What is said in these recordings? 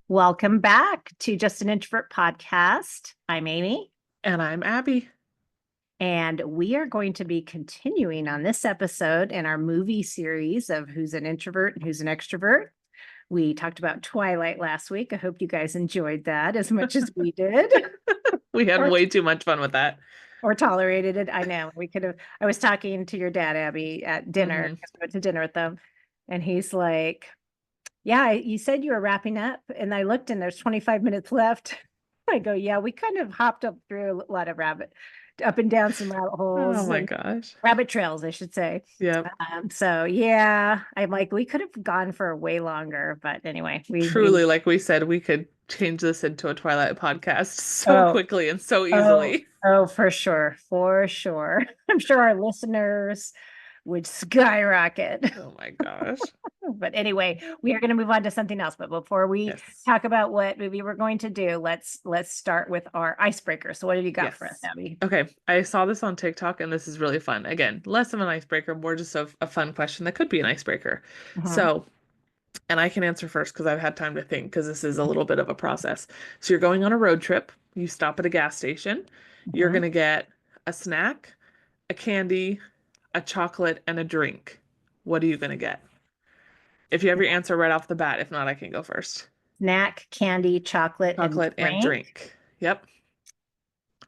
Welcome back to Just an Introvert podcast. I'm Amy, And I'm Abbie. and we are going to be continuing on this episode in our movie series of who's an introvert and who's an extrovert. We talked about Twilight last week. I hope you guys enjoyed that as much as we did We had or, way too much fun with that. or tolerated it. I know we could have. I was talking to your dad, Abbie, at dinner Hmm because we went to dinner with them, and he's like, yeah, you said you were wrapping up, and I looked and there's 25 minutes left. I go, yeah, we kind of hopped up through a lot of up and down some rabbit Oh holes my and gosh. rabbit trails, I should say. Yep. So yeah, I'm like, we could have gone for way longer, but anyway, we Truly, like we said, we could change this into a Twilight podcast so oh quickly and so oh easily. oh for sure, for sure. I'm sure our listeners would skyrocket. Oh my gosh. But anyway, we are going to move on to something else. But before we Yes. talk about what movie we're going to do, let's start with our icebreaker. So what have you got for us, Yes. Abbie? Okay. I saw this on TikTok and this is really fun. Again, less of an icebreaker, more just a fun question that could be an icebreaker. Mhm. So, and I can answer first because I've had time to think because this is a little bit of a process. So you're going on a road trip, you stop at a gas station, you're Mhm. going to get a snack, a candy, a chocolate, and a drink. What are you going to get? If you have your answer right off the bat, if not, I can go first. Snack, candy, chocolate, and Chocolate and drink. drink. Yep.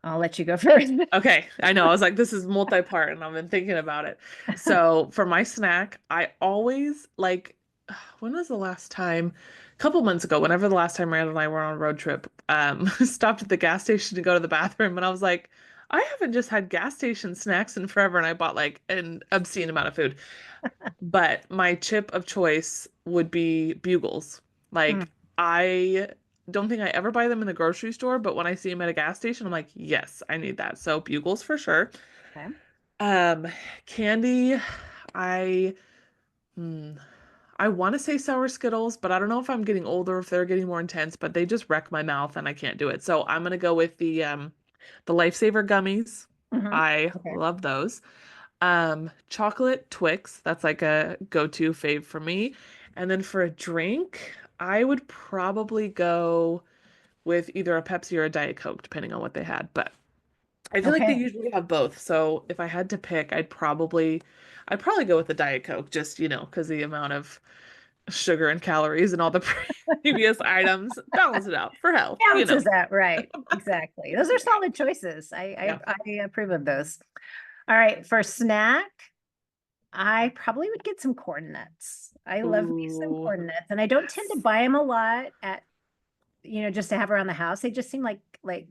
I'll let you go first. Okay. I know. I was like, this is multi-part, and I've been thinking about it. So for my snack, I always like, when was the last time? A couple months ago, whenever the last time Miranda and I were on a road trip, stopped at the gas station to go to the bathroom, and I was like, I haven't just had gas station snacks in forever, and I bought like an obscene amount of food. But my chip of choice would be bugles. Mm, Like, I don't think I ever buy them in the grocery store, but when I see them at a gas station, I'm like, yes, I need that. So bugles for sure. okay. Um, Candy, I hmm, I want to say sour Skittles, but I don't know if I'm getting older, if they're getting more intense, but they just wreck my mouth and I can't do it. So I'm gonna go with the Lifesaver gummies. Mhm. I Okay. love those. Chocolate Twix, that's like a go-to fave for me. And then for a drink, I would probably go with either a Pepsi or a Diet Coke, depending on what they had. But I feel like they Okay. usually have both. So if I had to pick, I'd probably go with the Diet Coke, just, because the amount of sugar and calories and all the previous items balance it out for health. Balances that, right. Exactly. Those are solid choices. I, Yeah. I I approve of those. All right. For snack, I probably would get some corn nuts. I love me some Ooh, corn nuts, and I don't tend to yes. buy them a lot at, just to have around the house. They just seem like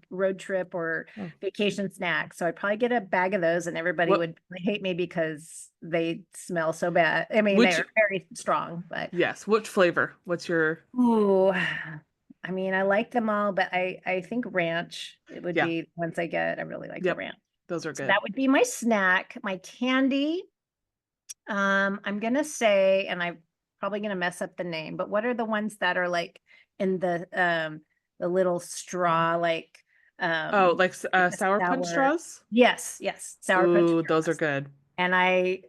road trip or Oh. vacation snacks. So I'd probably get a bag of those, and everybody What, would hate me because they smell so bad. I mean, which, they're very strong, but yes, which flavor? What's your, oh, I mean, I like them all, but I think ranch it would yeah, be once I get. I really like the yep, ranch. those are So good. that would be my snack. My candy. I'm gonna say, and I'm probably gonna mess up the name, but what are the ones that are like in the little straw, like Oh, um like a Sour Punch sour, straws? yes, yes, Sour Punch Ooh, those are straws. good. And I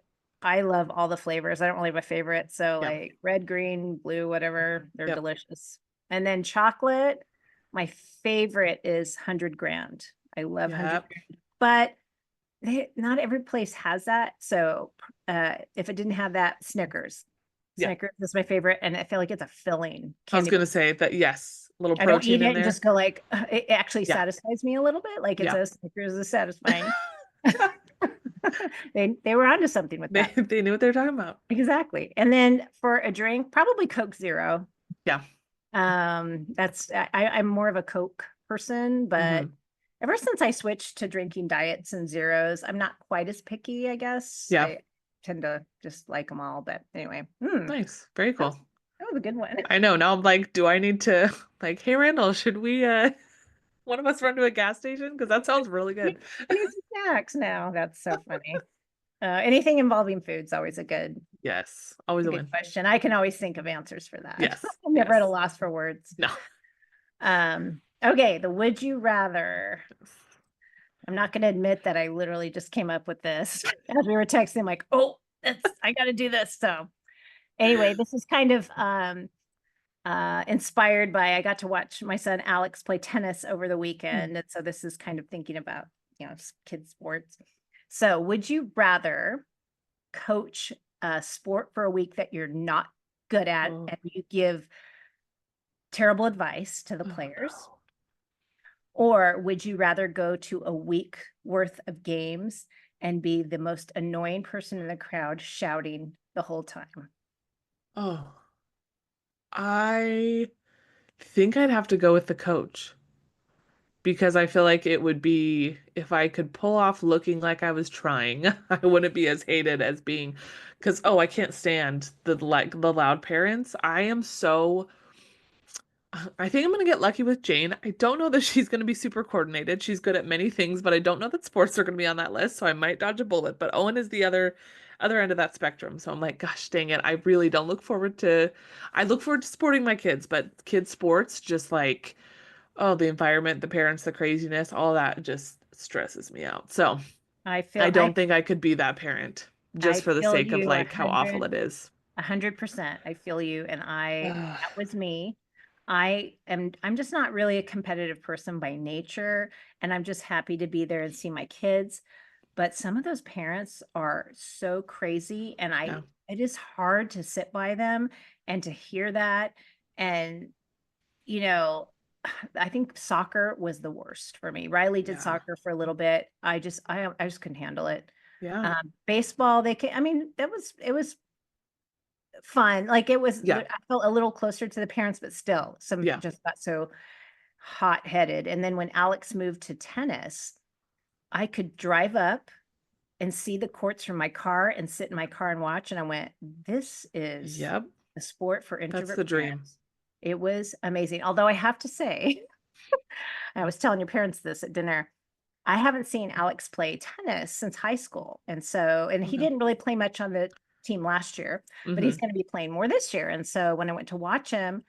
love all the flavors. I don't really have a favorite. So Yeah. like red, green, blue, whatever, they're Yep. delicious. And then chocolate, my favorite is 100 grand. I love 100 Yep. grand, but not every place has that. So if it didn't have that, Snickers. Yeah. Snickers is my favorite, and I feel like it's a filling I was candy bar. gonna say that, yes, a little I don't protein eat in it and there. just go like, it actually Yeah. satisfies me a little bit. Like it's Yeah. a Snickers is satisfying. They were onto something with They that. they knew what they were talking about. Exactly. And then for a drink, probably Coke Zero. Yeah. That's I'm more of a Coke person, but Hmm ever since I switched to drinking diets and zeros, I'm not quite as picky, I guess. Yeah. I tend to just like them all. But anyway, Nice. Very that was, cool. that was a good one. I know. Now I'm like, do I need to like, hey Randall, should we one of us run to a gas station? Because that sounds really I need good. I need some snacks now. That's so funny. Anything involving food is always Yes. Always a a good win. question. I can always think of answers for that. Yes. I'm never at a Yes. loss for words. No. Okay, the would you rather. I'm not going to admit that I literally just came up with this as we were texting, like, oh, I got to do this. So anyway, this is kind of inspired by, I got to watch my son Alex play tennis over the Hmm. weekend. And so this is kind of thinking about, kids sports. So would you rather coach a sport for a week that you're not good at Oh, and you give terrible advice to the oh players? no. Or would you rather go to a week worth of games and be the most annoying person in the crowd shouting the whole time? Oh, I think I'd have to go with the coach because I feel like it would be if I could pull off looking like I was trying, I wouldn't be as hated as being because I can't stand the loud parents. I think I'm gonna get lucky with Jane. I don't know that she's gonna be super coordinated. She's good at many things, but I don't know that sports are gonna be on that list, so I might dodge a bullet. But Owen is the other end of that spectrum. So I'm like, gosh dang it. I really don't look forward to I look forward to supporting my kids, but kids sports just like the environment, the parents, the craziness, all that just stresses me out. So I feel I don't think I could be that parent just I for the feel sake of you a like how awful hundred it is. 100%. I feel you. And Ugh, that was me. I'm just not really a competitive person by nature. And I'm just happy to be there and see my kids. But some of those parents are so crazy. And yeah, it is hard to sit by them and to hear that. And, you know, I think soccer was the worst for me. Riley did yeah, soccer for a little bit. I just couldn't handle it. yeah, Baseball, I mean, it was fun. Like yeah, I felt a little closer to the parents, but still, some yeah, just got so hot-headed. And then when Alex moved to tennis, I could drive up and see the courts from my car and sit in my car and watch. And I went, this is yep. a sport for That's introvert the dream. parents. It was amazing. Although I have to say, I was telling your parents this at dinner. I haven't seen Alex play tennis since high school. And he Okay. didn't really play much on the team last year, but he's Hmm. going to be playing more this year. And so when I went to watch him,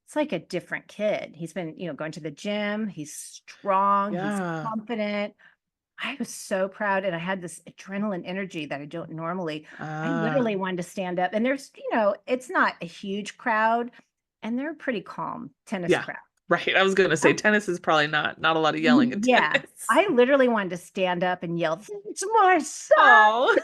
it's like a different kid. He's been, going to the gym. He's strong. He's Yeah. confident. I was so proud. And I had this adrenaline energy that I don't normally. I Ah, literally wanted to stand up. And it's not a huge crowd and they're a pretty calm tennis yeah. crowd. Right. I was gonna say tennis is probably not a lot of yelling in Yeah, tennis. I literally wanted to stand up and yell, "It's my son!" Oh,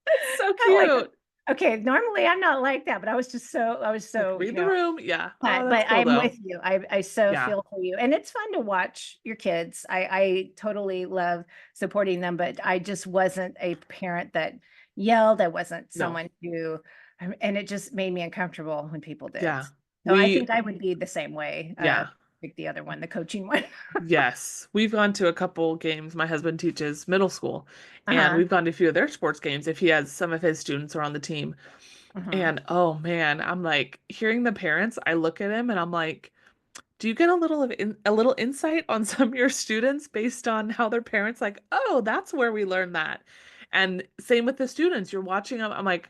that's so I'm like, cute. okay, normally I'm not like that, but I was Like so, read the room. Yeah. Oh, that's but cool I'm though. with you. I so Yeah. feel for you. And it's fun to watch your kids. I totally love supporting them, but I just wasn't a parent that yelled. I wasn't No. someone and it just made me uncomfortable when people did. Yeah. So I We think I would be the same way, yeah. like the other one, the coaching one. Yes. We've gone to a couple games. My husband teaches middle school, and Uh-huh. we've gone to a few of their sports games if he has some of his students are on the team. Uh-huh. And oh man, I'm like hearing the parents, I look at him and I'm like, do you get a little insight on some of your students based on how their parents like, oh, that's where we learned that. And same with the students. You're watching them. I'm like,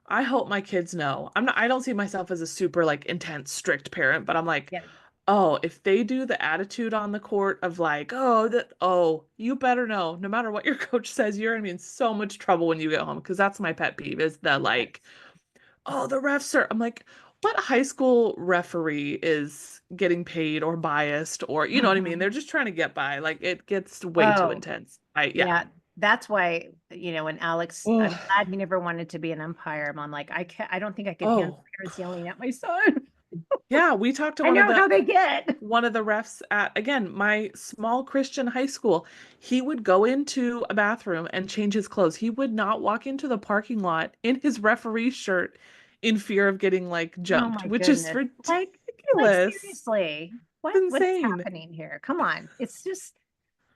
I hope my kids know. I don't see myself as a super like intense, strict parent, but I'm like, Yeah. oh, if they do the attitude on the court of like, you better know, no matter what your coach says, you're gonna be in so much trouble when you get home. Because that's my pet peeve is the Yes. like, oh, the refs are. I'm like, what high school referee is getting paid or biased or you know what I mean? Mhm. They're just trying to get by. Like it gets way too Oh, intense. Yeah. yeah. That's why, when Alex, I'm Oh, glad he never wanted to be an umpire. I'm like, I don't think I could handle oh, parents yelling at my son. yeah. We talked to I know how they get. one of the refs at again my small Christian high school. He would go into a bathroom and change his clothes. He would not walk into the parking lot in his referee shirt in fear of getting like Oh jumped, my which is goodness. Like ridiculous. seriously, It's what's insane. happening here? Come on.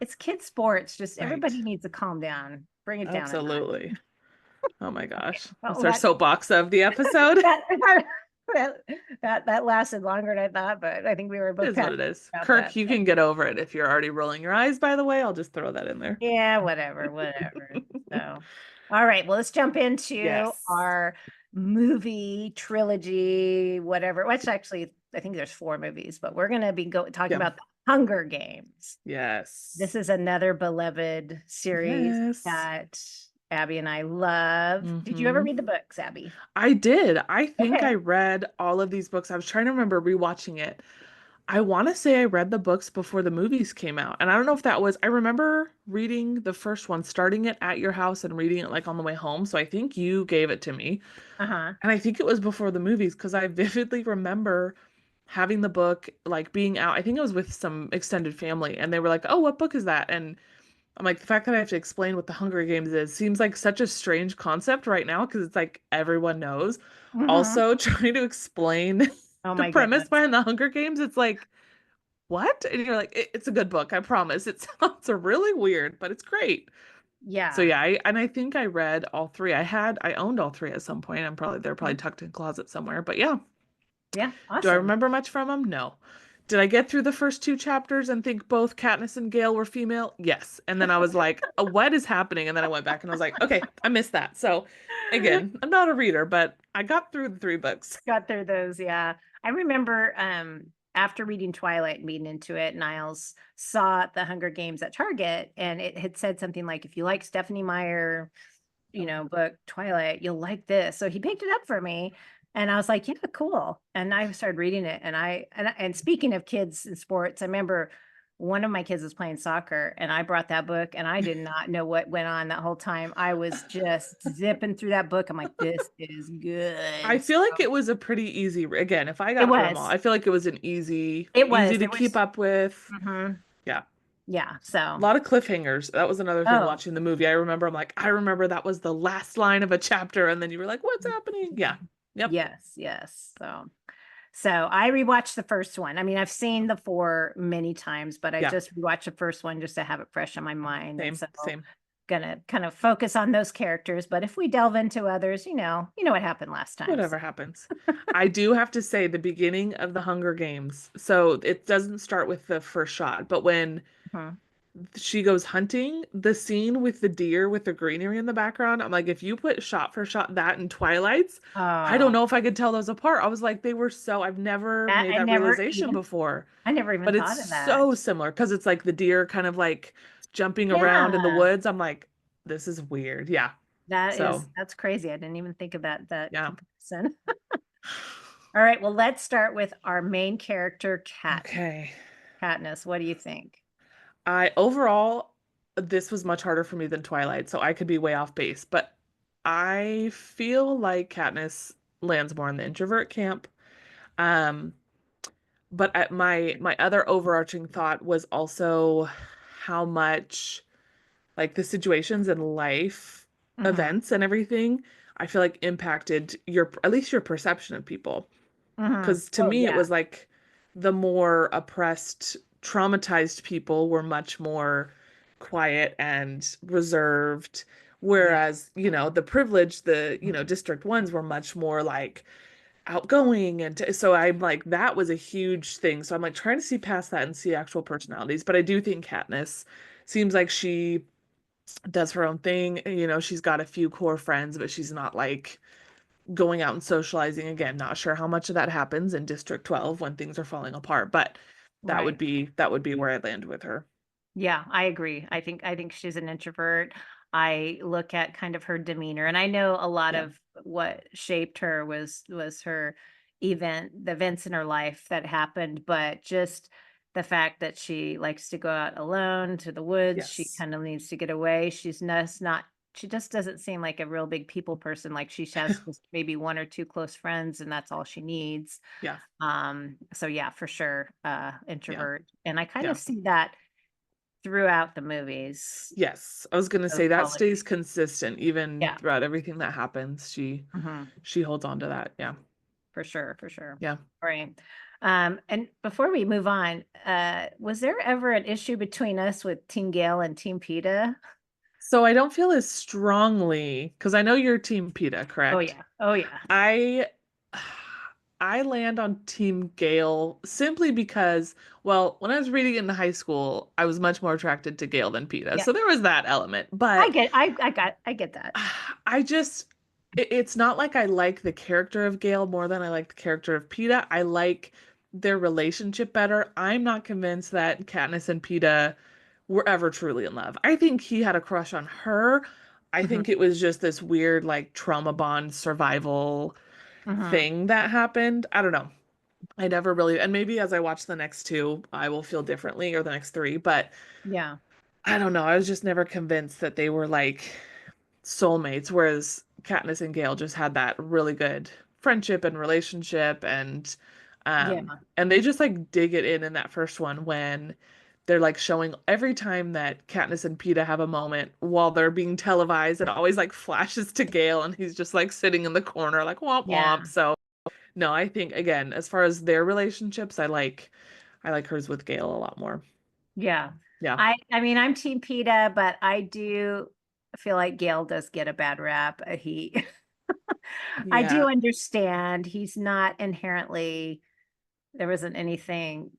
It's kid sports. Just Right. everybody needs to calm down. Bring it down a notch. Absolutely. Oh my gosh. Oh, That's our soapbox of the episode. that that that lasted longer than I thought, but I think we were It both is what passionate it is. about Kirk, that. you can get over it if you're already rolling your eyes, by the way. I'll just throw that in there. Yeah, whatever, whatever. So, all right, well, let's jump into Yes. our movie trilogy, whatever. Which actually, I think there's four movies, but we're gonna be talking Yeah. about the Hunger Games. This Yes. is another beloved series Yes. that Abbie and I love. Did you ever Hmm. read the books, Abbie? I did. I think I Okay. read all of these books. I was trying to remember rewatching it. I want to say I read the books before the movies came out. And I don't know if that was, I remember reading the first one, starting it at your house and reading it like on the way home. So I think you gave it to me. Uh-huh. And I think it was before the movies because I vividly remember having the book, like being out. I think it was with some extended family and they were like, "Oh, what book is that?" And I'm like, the fact that I have to explain what the Hunger Games is seems like such a strange concept right now because it's like everyone knows. Hmm. Also, trying to explain Oh the my premise goodness. behind the Hunger Games, it's like, what? And you're like, it's a good book, I promise. It sounds really weird, but it's great. So Yeah. yeah, I think I read all three. I owned all three at some point. They're probably Mhm. tucked in closet somewhere. But yeah, Yeah. do I Awesome. remember much from them? No. Did I get through the first two chapters and think both Katniss and Gale were female? Yes. And then I was like, what is happening? And then I went back and I was like, okay, I missed that. So again, I'm not a reader, but I got through the three books. Got through those, yeah. I remember after reading Twilight and being into it, Niles saw the Hunger Games at Target and it had said something like, if you like Stephanie Meyer, Oh, book Twilight, you'll like this. So he picked it up for me and I was like, yeah, cool. And I started reading it. And speaking of kids and sports, I remember one of my kids was playing soccer and I brought that book and I did not know what went on that whole time. I was just zipping through that book. I'm like, this is I good. So feel like it was a pretty easy, again, if I it got through them all, was. I feel like it was an easy, It easy was. to There keep was. up with. Mhm. Yeah. Yeah. A So, lot of cliffhangers. That was another thing oh, watching the movie. I remember, I'm like, I remember that was the last line of a chapter. And then you were like, what's happening? Yeah. Yep. yes, yes. So I rewatched the first one. I mean, I've seen the four many times, but I Yeah. just rewatched the first one just to have it fresh on my mind. And Same, so same. gonna kind of focus on those characters. But if we delve into others, you know what happened last time. So Whatever happens. I do have to say the beginning of the Hunger Games. So it doesn't start with the first shot, but when mhm. she goes hunting, the scene with the deer with the greenery in the background, I'm like, if you put shot for shot that and Twilight's, I don't Oh, know if I could tell those apart. I was like, they were so, I've never that made that realization before, I never even but it's thought of that. so similar because it's like the deer kind of like jumping around in the Yeah, woods. I'm like, this is weird. Yeah. So, that's crazy. I didn't even think of that yeah. comparison. All right, well, let's start with our main character, Okay. Katniss. What do you think? I overall, this was much harder for me than Twilight, so I could be way off base, but I feel like Katniss lands more in the introvert camp. Um, but my other overarching thought was also how much like the situations in life, Hmm. events and everything, I feel like impacted your at least your perception of people. Hmm. Because to Oh me, it yeah, was like the more oppressed, traumatized people were much more quiet and reserved. yeah, Whereas, the privileged, District ones were much more like outgoing. And so I'm like, that was a huge thing. So I'm like trying to see past that and see actual personalities. But I do think Katniss seems like she does her own thing. She's got a few core friends, but she's not like going out and socializing again. Not sure how much of that happens in District 12 when things are falling apart, but right. that would be where I land with her. Yeah, I agree. I think she's an introvert. I look at kind of her demeanor, and I know a lot Yeah. of what shaped her was the events in her life that happened, but just the fact that she likes to go out alone to the woods, she Yes. kind of needs to get away. She's not she just doesn't seem like a real big people person. Like she has just maybe one or two close friends, and that's all she needs. Yeah. So yeah, for sure, Yeah. introvert. And I kind of Yeah. see that throughout the movies, Yes. I was gonna those say that stays qualities. consistent even Yeah. throughout everything that happens. Mhm. She holds on to that. Yeah. For sure, for sure. Yeah. Right. And before we move on, was there ever an issue between us with Team Gale and Team PETA? So I don't feel as strongly because I know you're Team PETA, Oh correct? yeah. Oh yeah. I I land on Team Gale simply because, well, when I was reading it in high school, I was much more attracted to Gale than Peeta. Yeah. So there was that element. But I get that. I just it's not like I like the character of Gale more than I like the character of Peeta. I like their relationship better. I'm not convinced that Katniss and Peeta were ever truly in love. I think he had a crush on her. I Hmm. think it was just this weird like trauma bond survival Hmm. thing that happened. I don't know. I never really, and maybe as I watch the next two, I will feel differently, or the next three, but Yeah. I don't know. I was just never convinced that they were like soulmates, whereas Katniss and Gale just had that really good friendship and relationship, Yeah. and they just like dig it in that first one when they're like showing every time that Katniss and Peeta have a moment while they're being televised, it always like flashes to Gale and he's just like sitting in the corner like womp Yeah. womp. So no, I think again, as far as their relationships, I like hers with Gale a lot more. Yeah. Yeah. I mean, I'm Team PETA, but I do feel like Gail does get a bad rap. I do Yeah. understand he's not inherently, there wasn't anything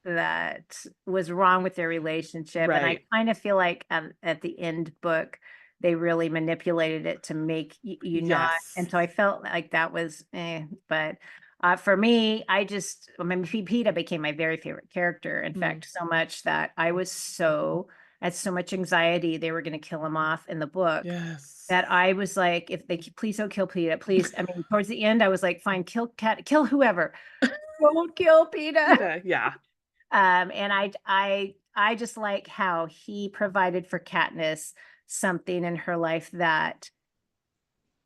that was wrong with their relationship. And I Right. kind of feel like at the end book, they really manipulated it to make you not. Yes. And so I felt like that was, but for me, I mean, Peta became my very favorite character. In Mm. fact, so much that I had so much anxiety they were going to kill him off in the book Yes. that I was like, if they please don't kill Peta, please. I mean, towards the end, I was like, fine, kill whoever. Don't kill Peta. Peeta, yeah. And I just like how he provided for Katniss something in her life that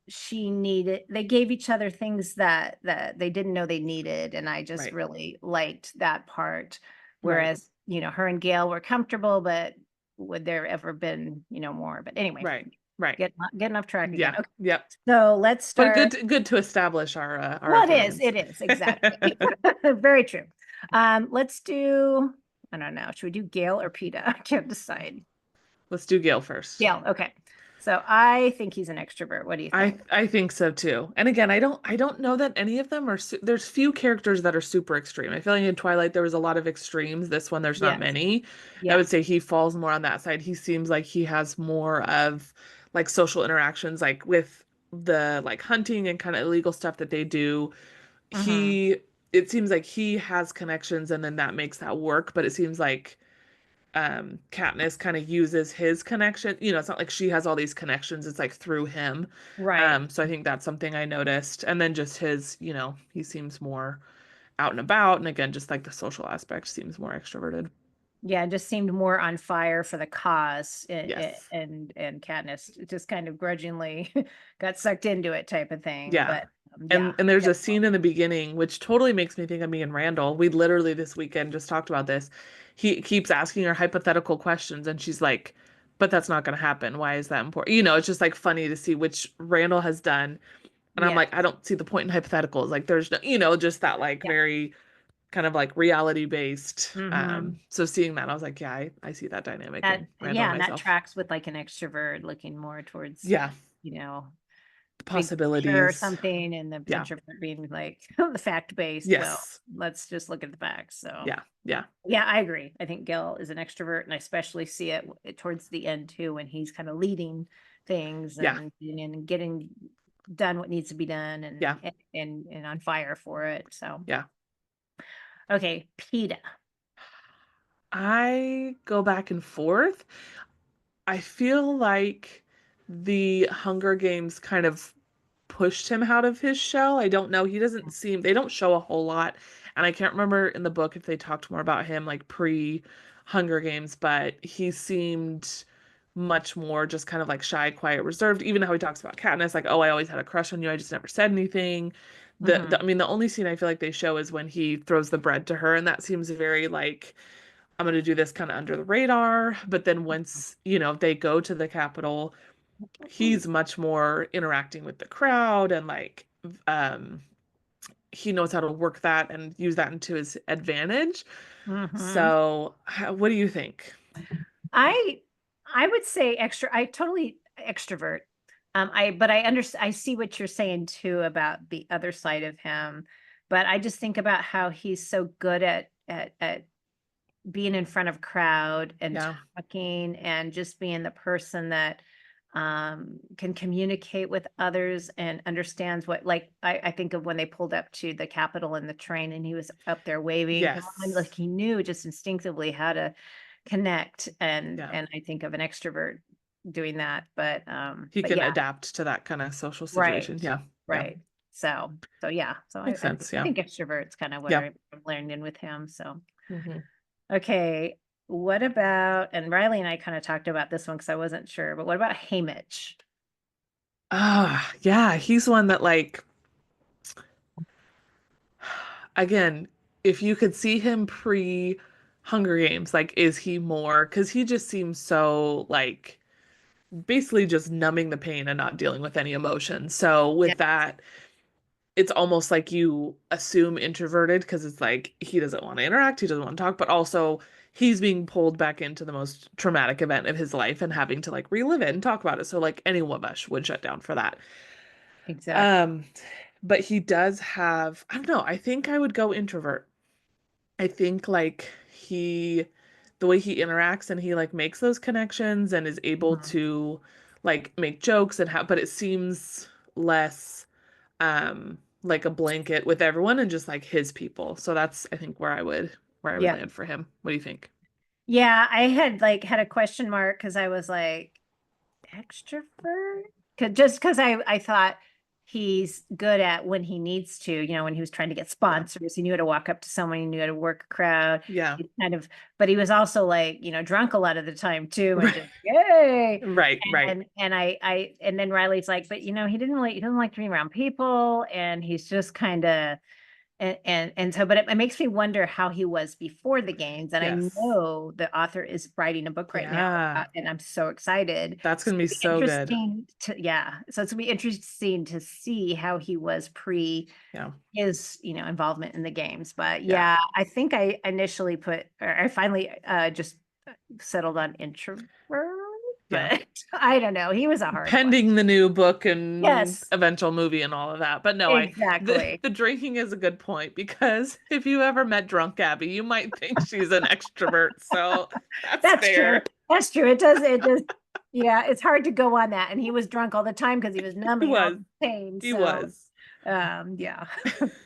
she needed. They gave each other things that they didn't know they needed, and I just Right. really liked that part. Right. Whereas, her and Gail were comfortable, but would there ever been, more? But anyway, Right. Right. getting off track again. Yeah. Okay, Yep. so let's But start. good to establish our Well, it is. opinions. It is exactly very true. Let's do. I don't know. Should we do Gail or PETA? I can't decide. Let's do Gale first. Gail. Okay. So I think he's an extrovert. What do you think? I think so too. And again, I don't know that any of them are there's few characters that are super extreme. I feel like in Twilight there was a lot of extremes. This one there's not Yes. many. I Yeah. would say he falls more on that side. He seems like he has more of like social interactions like with the like hunting and kind of illegal stuff that they do. Hmm. He it seems like he has connections and then that makes that work, but it seems like Katniss kind of uses his connection. It's not like she has all these connections, it's like through him. Right. So I think that's something I noticed. And then just his, he seems more out and about. And again, just like the social aspect seems more extroverted. Yeah. Just seemed more on fire for the cause, Yes. and Katniss just kind of grudgingly got sucked into it, type of thing. Yeah. But yeah. And there's a scene Definitely. in the beginning which totally makes me think of me and Randall. We literally this weekend just talked about this. He keeps asking her hypothetical questions and she's like, but that's not going to happen. Why is that important? It's just like funny to see which Randall has done. And I'm Yes. like, I don't see the point in hypotheticals. Like there's no, just that like Yeah. very kind of like reality based. Hmm. So seeing that, I was like, yeah, I see that dynamic in Randall and Yeah, and that myself. tracks with like an extrovert looking more towards, Yeah. you know, The big picture or possibilities. something, and the Yeah. introvert being like the fact based. Well, Yes. let's just look at the facts. So Yeah. Yeah. yeah, I agree. I think Gil is an extrovert, and I especially see it towards the end too, when he's kind of leading things Yeah. and getting done what needs to be done, Yeah. and on fire for it. So Yeah. okay, PETA. I go back and forth. I feel like the Hunger Games kind of pushed him out of his shell. I don't know. They don't show a whole lot. And I can't remember in the book if they talked more about him like pre Hunger Games, but he seemed much more just kind of like shy, quiet, reserved. Even how he talks about Katniss, like, oh, I always had a crush on you. I just never said anything. Hmm. I mean, the only scene I feel like they show is when he throws the bread to her, and that seems very like I'm going to do this kind of under the radar. But then once, they go to the Capitol, he's much more interacting with the crowd and like, um, he knows how to work that and use that into his advantage. Hmm. So, what do you think? I I would say I totally extrovert. But I see what you're saying too about the other side of him. But I just think about how he's so good at being in front of crowd and Yeah. talking, and just being the person that can communicate with others and understands what, like, I think of when they pulled up to the Capitol in the train and he was up there waving, come on, Yes. like he knew just instinctively how to connect, and Yeah. I think of an extrovert. doing that, He but can yeah, adapt to that kind of social right, situation. Yeah. Yeah. right. So yeah, so Makes sense. I Yeah. think extrovert's kind of what Yeah. I'm learning with him. So Hmm. okay, what about, and Riley and I kind of talked about this one because I wasn't sure, but what about Haymitch? Ah, yeah. He's one that like, again, if you could see him pre Hunger Games, like, is he more? Because he just seems so like basically just numbing the pain and not dealing with any emotion. So Yeah, with that, it's almost like you assume introverted because it's like he doesn't want to interact, he doesn't want to talk, but also he's being pulled back into the most traumatic event of his life and having to like relive it and talk about it. So like any one of us would shut down for that. exactly. Um, but he does have, I don't know, I think I would go introvert. I think like the way he interacts and he like makes those connections and is able Mhm. to like make jokes and have, but it seems less like a blanket with everyone and just like his people. So that's I think where I would Yeah. land for him. What do you think? Yeah, I had like had a question mark because I was like, extrovert? Just because I thought he's good at when he needs to, when he was trying to get Yeah. sponsors, he knew how to walk up to someone, he knew how to work a crowd. Yeah. He kind of, but he was also like, drunk a lot of the time too, and just yay. Right, right. And then Riley's like, but he doesn't like to be around people, and he's just kind of and so, but it makes me wonder how he was before the games. And I Yes. know the author is writing a book right now, Yeah. and I'm so excited. That's So gonna be it'll be so good. interesting so it's gonna be interesting to see how he was pre Yeah. his, involvement in the games. But Yeah. yeah, I think I initially or I finally just settled on introvert, Yeah. but I don't know. He was a hard one. Pending the new book and Yes, eventual movie and all of that. But no, I exactly. the drinking is a good point because if you ever met drunk Abby, you might think she's an extrovert. So that's That's true. fair. That's true. It does. Yeah, it's hard to go on that. And he was drunk all the time because he was He numbing all was. the pain. He So, was. yeah,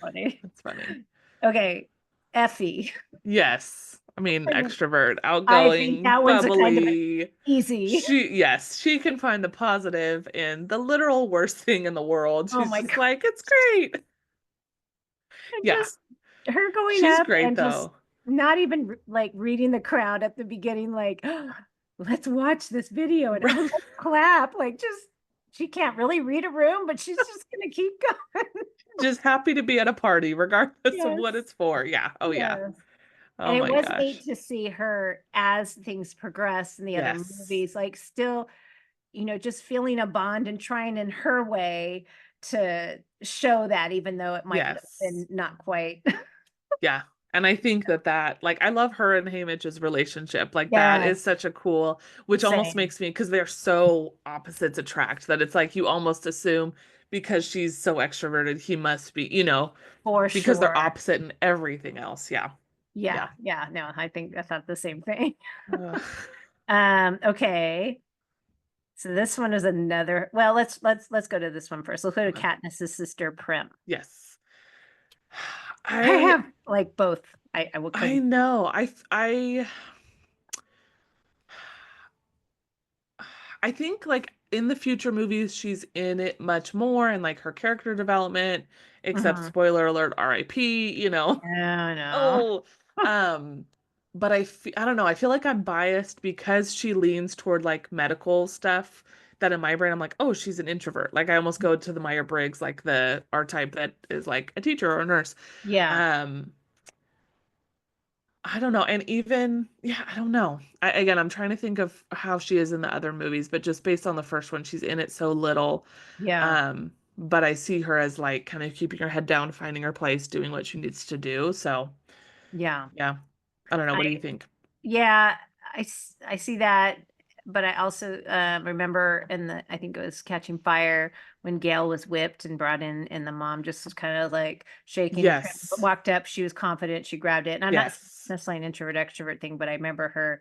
funny. That's funny. Okay, Effie. Yes. I mean, I mean, extrovert, I think outgoing, that one's a kind of bubbly. easy. Yes, she can find the positive in the literal worst thing in the world. Oh She's my just God. like, it's great. And Yeah. just her going She's up great and just though. not even like reading the crowd at the beginning, like, let's watch this video and oh, let's clap. Like, just she can't really read a room, but she's just gonna keep going. Just happy to be at a party, regardless of what Yes. it's for. Yeah. Oh, yeah. Yes. Oh And it my was neat gosh. to see her as things progress in the other Yes. movies, like still, just feeling a bond and trying in her way to show that, even though it might have Yes. been not quite. Yeah. And I think that like I love her and Haymitch's relationship. Like that is Yes, such a cool, which almost same, makes me because they're so opposites attract that it's like you almost assume because she's so extroverted, he must be, for because they're sure. opposite in everything else. Yeah. Yeah, Yeah. yeah, no, I thought the same thing. Ugh. Okay. So this one is another, well, let's go to this one first. Let's go to Okay. Katniss's sister Prim. Yes. I I have like both. I will I couldn't. know. I think like in the future movies she's in it much more and like her character development, except Mhm. spoiler alert, RIP, No, no. Oh, um, but I don't know. I feel like I'm biased because she leans toward like medical stuff that in my brain I'm like, oh, she's an introvert. Like I almost go to the Myers-Briggs, like the archetype that is like a teacher or a nurse. Yeah, Um, I don't know. And even, yeah, I don't know. Again, I'm trying to think of how she is in the other movies, but just based on the first one, she's in it so little. yeah, But I see her as like kind of keeping her head down, finding her place, doing what she needs to do. So, yeah. yeah. I don't know. I What do you think? yeah, I see that, but I also remember in I think it was Catching Fire when Gail was whipped and brought in, and the mom just was kind of like shaking her, Yes. walked up, she was confident, she grabbed it. And I'm not Yes. necessarily an introvert extrovert thing, but I remember her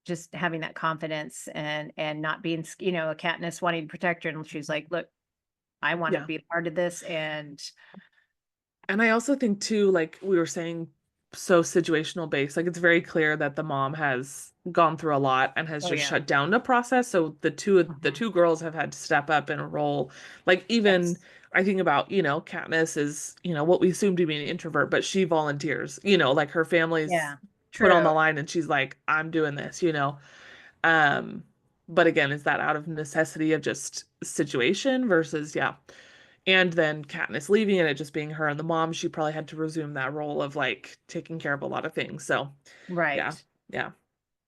just having that confidence and not being, a Katniss wanting to protect her, and she's like, look, I want to Yeah. be a part of this, and And I also think too, like we were saying so situational based. Like it's very clear that the mom has gone through a lot and has Oh just yeah. shut down the process. So the Mhm. two girls have had to step up in a role. Like even Yes. I think about, Katniss is, what we assume to be an introvert, but she volunteers, like her family's Yeah. put on True. the line and she's like, I'm doing this. Um, but again, is that out of necessity of just situation versus, yeah. And then Katniss leaving and it just being her and the mom, she probably had to resume that role of like taking care of a lot of things. So, yeah, Right. yeah,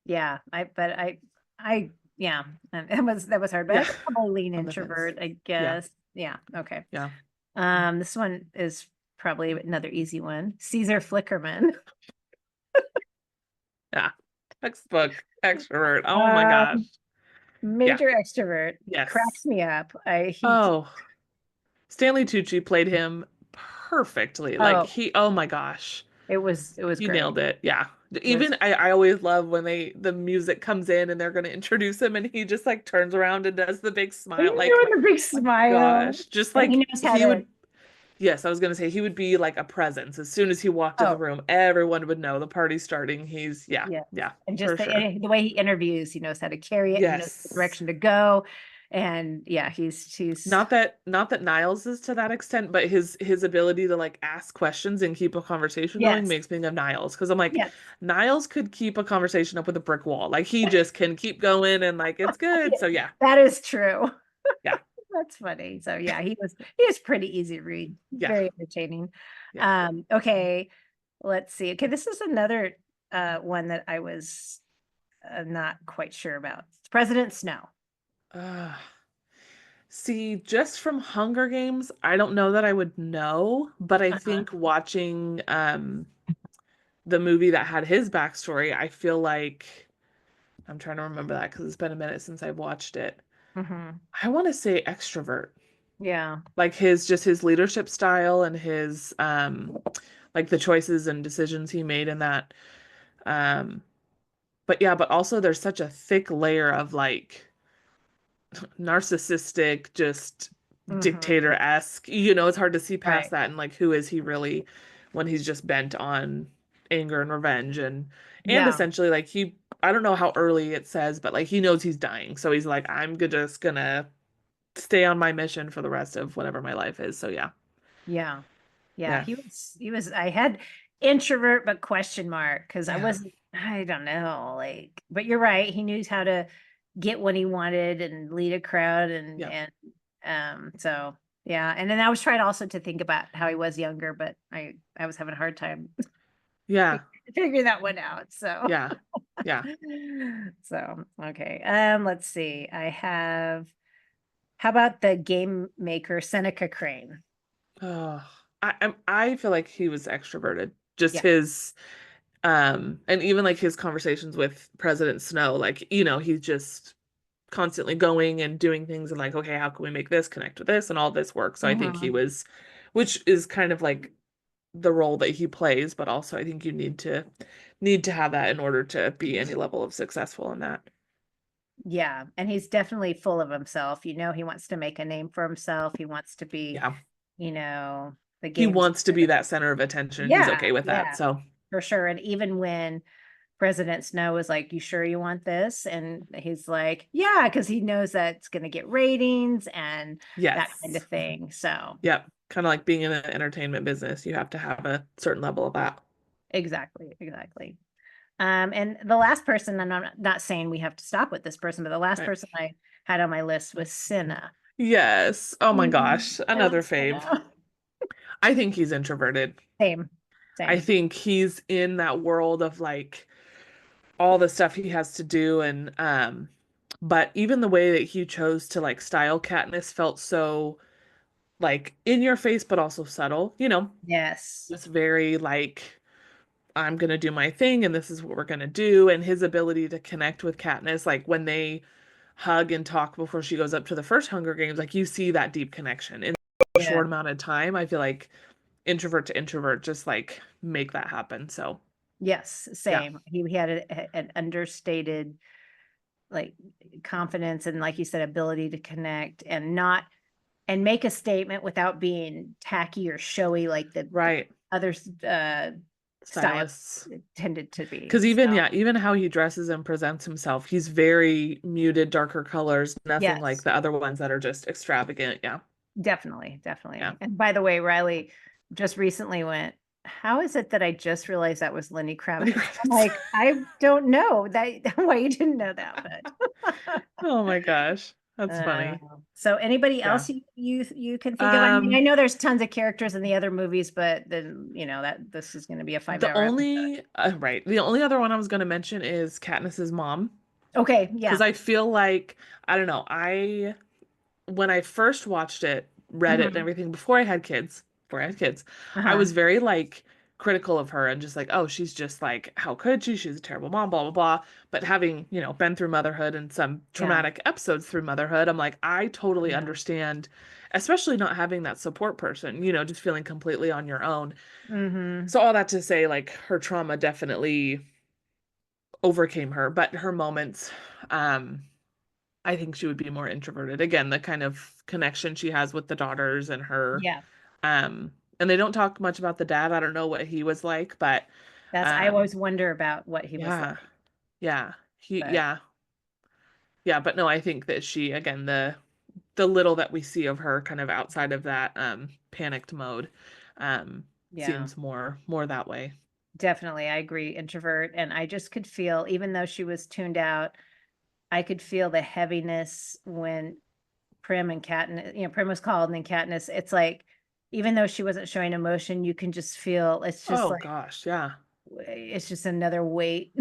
Yeah. I, yeah. And that was hard, but I yeah, could probably lean on the fence. introvert, I Yeah, guess. Yeah. Okay. yeah, This one is probably another easy one. Caesar Flickerman. yeah. Textbook extrovert. Oh my gosh. Um, Yeah, Major extrovert. yes. Cracks me up. He, Oh, Stanley Tucci played him perfectly. Like oh, he, oh my gosh. it was He great. nailed it. Yeah. It was, Even I always love when the music comes in and they're going to introduce him and he just like turns around and does the big he's smile. Like, doing the big my smile gosh, just and he like knows how he to, would, yes, I was going to say he would be like a presence. As soon as he walked in the oh, room, everyone would know the party's starting. He's, yeah, yeah. yeah, And just for sure. the way he interviews, he knows how to carry it. He knows the Yes. direction to go. And yeah, he's, Not that Niles is to that extent, but his ability to like ask questions and keep a conversation going yes, makes me think of Niles because I'm like yes. Niles could keep a conversation up with a brick wall. Like he just can keep going and like it's good. Yeah, So yeah. that is true. Yeah. That's funny. So yeah, he was pretty easy to read. Yeah. Very entertaining. Yeah. Okay, let's see. Okay, this is another one that I was not quite sure about. It's President Snow. Uh, See, just from Hunger Games, I don't know that I would know, but I Uh-huh. think watching the movie that had his backstory, I feel like I'm trying to remember that because it's been a minute since I've watched it. Hmm. I want to say extrovert. Yeah. Like his leadership style and his like the choices and decisions he made in that. Um but yeah, but also there's such a thick layer of like narcissistic, just Hmm. dictator-esque. It's hard to see past Right. that and like who is he really when he's just bent on anger and revenge and Yeah. essentially like he I don't know how early it says, but like he knows he's dying. So he's like, just gonna stay on my mission for the rest of whatever my life is. So yeah. Yeah. Yeah. Yeah. He was, I had introvert, but question mark, because Yeah. I don't know, like, but you're right. He knew how to get what he wanted and lead a crowd Yeah. so yeah. And then I was trying also to think about how he was younger, but I was having a hard time Yeah. figuring that one out. So Yeah. Yeah. so okay. Let's see. How about the game maker Seneca Crane? Oh, I feel like he was extroverted. Just Yeah. his and even like his conversations with President Snow, like, he's just constantly going and doing things and like, okay, how can we make this connect with this and all this work? So I think he Hmm. was, which is kind of like the role that he plays, but also I think you need to have that in order to be any level of successful in that. Yeah, and he's definitely full of himself. He wants to make a name for himself. He wants to be, Yeah. the He game's wants to be that center of attention. He's yeah, okay with that. yeah, So, for sure. And even when President Snow was like, "You sure you want this?" And he's like, "Yeah," because he knows that it's going to get ratings and that kind of yes. thing. So Yep. Kind of like being in the entertainment business, you have to have a certain level of that. exactly, exactly. And the last person, and I'm not saying we have to stop with this person, but the last Right. person I had on my list was Cinna. Yes. Oh my Mhm. gosh. I love Another fave. Cinna. I think he's introverted. Same, I same. think he's in that world of like all the stuff he has to do and but even the way that he chose to like style Katniss felt so like in your face but also subtle, Yes. just very like I'm gonna do my thing and this is what we're gonna do and his ability to connect with Katniss like when they hug and talk before she goes up to the first Hunger Games like you see that deep connection in a Yeah. short amount of time. I feel like introvert to introvert just like make that happen. So Yes, yeah. same. He had an understated like confidence and like you said, ability to connect and make a statement without being tacky or showy like the Right. others style stylists. tended to be. Because even, yeah, even how he dresses and presents himself, he's very muted, darker colors, nothing like Yes, the other ones that are just extravagant. Yeah. definitely, Yeah. definitely. And by the way, Riley just recently went, how is it that I just realized that was Lenny Lenny Kravitz? I'm Kravitz. like, I don't know that why you didn't know that, but Oh my gosh. That's uh, funny. so anybody Yeah. else you can think of? I mean, I Um, know there's tons of characters in the other movies, but then that this is going to be a 5 hour episode. right. The only other one I was going to mention is Katniss's mom. Okay, Because yeah. I feel like, I don't know, when I first watched it, read it and Hmm. everything before I had kids, I Uh-huh. was very like critical of her and just like, oh, she's just like, how could she? She's a terrible mom, blah, blah, blah. But having, been through motherhood and some Yeah. traumatic episodes through motherhood, I'm like, I totally Yeah. understand, especially not having that support person, just feeling completely on your own. Hmm. So all that to say, like her trauma definitely overcame her, but her moments, um, I think she would be more introverted. Again, the kind of connection she has with the daughters and her, Yeah. and they don't talk much about the dad. I don't know what he was like, but I um, always wonder about what he was yeah, like, yeah, but yeah, yeah. But no, I think that she, again, the little that we see of her kind of outside of that panicked mode, yeah. seems more that way. Definitely, I agree, introvert. And I just could feel, even though she was tuned out, I could feel the heaviness when Prim and Katniss, Prim was called and then Katniss, it's like, even though she wasn't showing emotion, you can just feel it's just Oh like, gosh, yeah, it's just another weight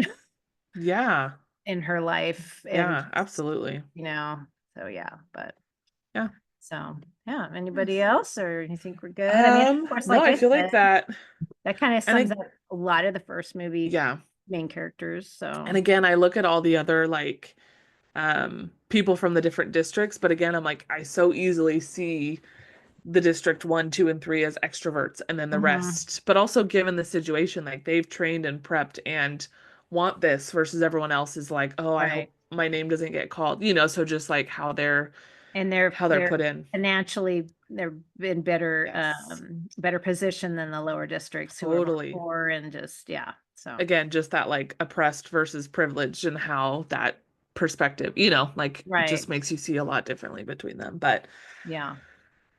yeah, in her life. And, yeah, absolutely, you know, so yeah, but yeah. so yeah, anybody Nice. else or you think we're good? I mean, of course, No, like I I feel like said, that. that kind of And sums up a lot of the first movie yeah. main characters. And So, again, I look at all the other like people from the different districts, but again, I'm like, I so easily see the district 1, 2, and 3 as extroverts and then the mhm, rest. But also given the situation, like they've trained and prepped and want this versus everyone else is like, oh, I right. hope my name doesn't get called, so just like And how they're they're put in. financially they're in better Yes. better position than the lower districts who are more Totally. poor and just yeah. So Again, just that like oppressed versus privileged and how that perspective, like right. just makes you see a lot differently between them. But Yeah.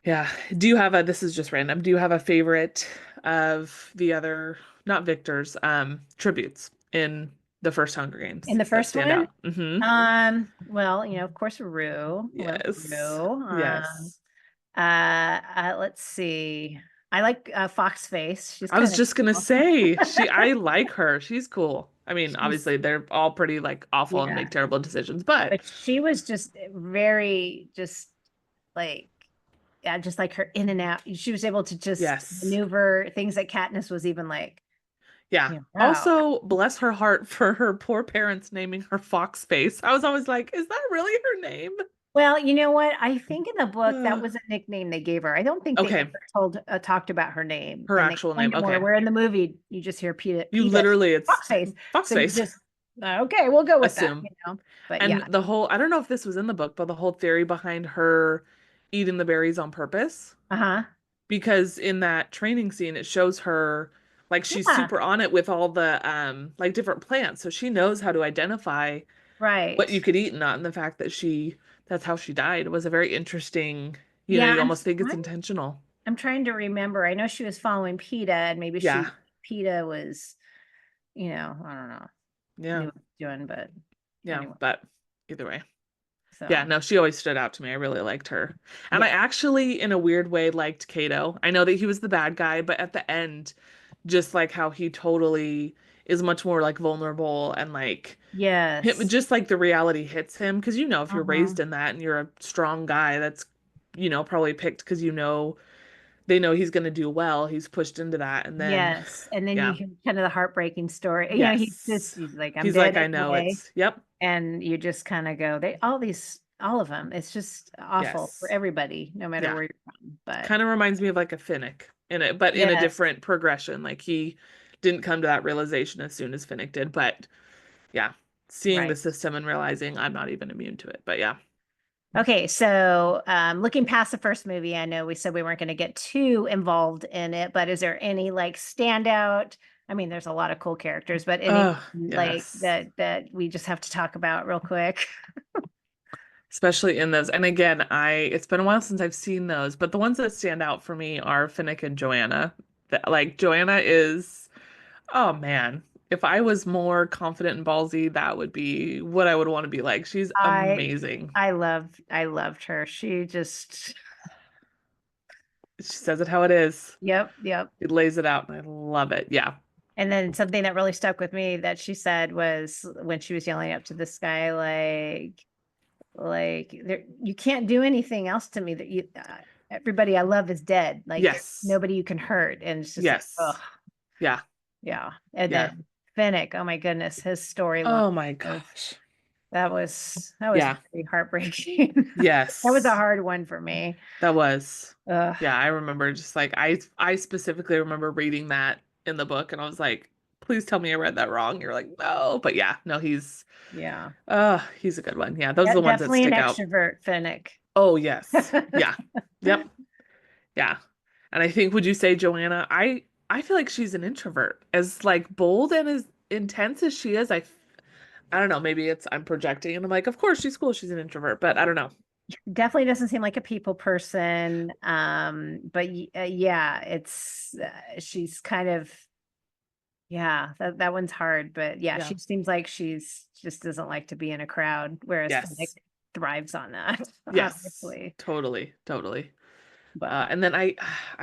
yeah, do you have a, this is just random, do you have a favorite of the other, not victors, tributes in the first Hunger In Games the that first stand one, out? Mm-hmm. well, of course, Rue. I love Yes. Rue. Yes. Let's see. I like Foxface. She's I was kind of just gonna cool. say, I like her. She's cool. I mean, She's obviously they're all pretty like awful and yeah, make terrible decisions, but but she was just very just like yeah, just like her in and out. She was able to just yes. maneuver things that Katniss was even like, Yeah. wow. Also, bless her heart for her poor parents naming her Fox Face. I was always like, is that really her name? Well, you know what? I think in the book that Uh, was a nickname they gave her. I don't think they okay, ever talked about her name, her and they actual name. explained it more. Okay. Where in the movie you just hear You Peta literally, it's Foxface, Fox so you Face. just okay, we'll go with Assume. But And yeah, the whole, I don't know if this was in the book, but the whole theory behind her eating the berries on purpose, uh-huh, because in that training scene, it shows her like she's yeah, super on it with all the like different plants. So she knows how to identify what you right, could eat and not. And the fact that that's how she died was a very interesting, yeah. you almost think it's intentional. I'm trying to remember. I know she was following Peta, and maybe Yeah. Peta was, I don't know, knew Yeah. what she was doing, but Yeah. anyway, But either way. Yeah, so no, she always stood out to me. I really liked her. And I yeah, actually, in a weird way, liked Kato. I know that he was the bad guy, but at the end, just like how he totally is much more like vulnerable and like him, yes, just like the reality hits him. Because if you're uh-huh. raised in that and you're a strong guy, that's, probably picked because they know he's going to do well. He's pushed into that. And then, Yes. And then you yeah, hear kind of the heartbreaking story. yes. He's like, I'm He's dead like, I know anyway. it's, yep, And you just kind of go, all of them. It's just awful for yes. everybody, no matter Yeah. where you're from. But Kind of reminds me of like a Finnick in it, but in a yes, different progression. Like he didn't come to that realization as soon as Finnick did, but yeah, seeing the right. system and realizing I'm not even immune to it. But yeah. Okay, so looking past the first movie, I know we said we weren't going to get too involved in it, but is there any like standout? I mean, there's a lot of cool characters, but any Oh, like yes. that we just have to talk about real quick. Especially in those. And again, it's been a while since I've seen those, but the ones that stand out for me are Finnick and Joanna. Like Joanna is, oh man, if I was more confident and ballsy, that would be what I would want to be like. She's I amazing. I loved her. She just She says it how it is. yep, yep. She lays it out, and I love it. Yeah. And then something that really stuck with me that she said was when she was yelling up to the sky, like there, you can't do anything else to me that you everybody I love is dead. Like there's Yes. nobody you can hurt. And it's just like, oh Yes. Yeah. yeah. And Yeah. then Finnick, oh my goodness, his storyline Oh my was gosh. that was Yeah. pretty heartbreaking. That was a Yes. hard one for me. That was. Ugh, Yeah, I remember just like I specifically remember reading that in the book and I was like, please tell me I read that wrong. You're like, no. But yeah, no, yeah. he's a good one. Yeah, those are the ones that Definitely an stick out. extrovert, Finnick. Oh, yes. Yeah. Yep. Yeah. And I think would you say Joanna, I feel like she's an introvert. As like bold and as intense as she is, I don't know, maybe it's I'm projecting and I'm like, of course she's cool, she's an introvert, but I don't know. Definitely doesn't seem like a people person. But yeah, it's she's kind of yeah, that one's hard, but yeah, Yeah. she seems like she's just doesn't like to be in a crowd, whereas Finnick Yes. thrives on that, Yes. obviously. Totally. Totally. But And then I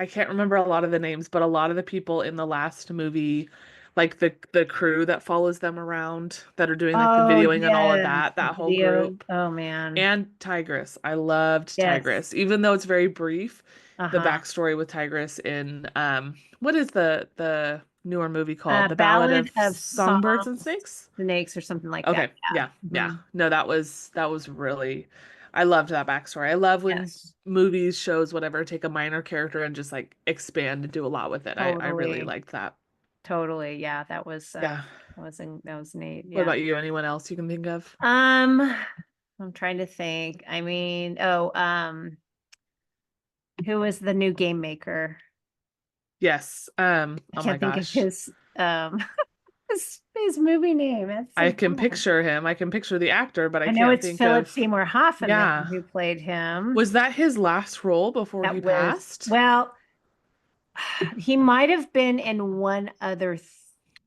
can't remember a lot of the names, but a lot of the people in the last movie, like the crew that follows them around that are doing like the oh videoing and all of yes, that, the that whole video. group. Oh man. And Tigress. I loved Yes. Tigress. Even though it's very brief, the Uh-huh. backstory with Tigress in what is the newer movie called? The Ballad Ballad of of Songbirds and Songs, Snakes? Snakes or something like that. Okay. Yeah. Yeah. Yeah. Mhm. No, that was really I loved that backstory. I love when Yes. movies, shows, whatever, take a minor character and just like expand and do a lot with it. I really Totally. liked that. Totally. Yeah, Yeah. that was neat. What Yeah. about you? Anyone else you can think of? Um, I'm trying to think. I mean, who was the new game maker? Yes. I Oh my can't think of gosh. his his movie name. That's I so can bad. picture him. I can picture the actor, but I I know can't it's think Philip of. Seymour Hoffman Yeah. who played him. Was that his last role before he That was passed? well, he might have been in one other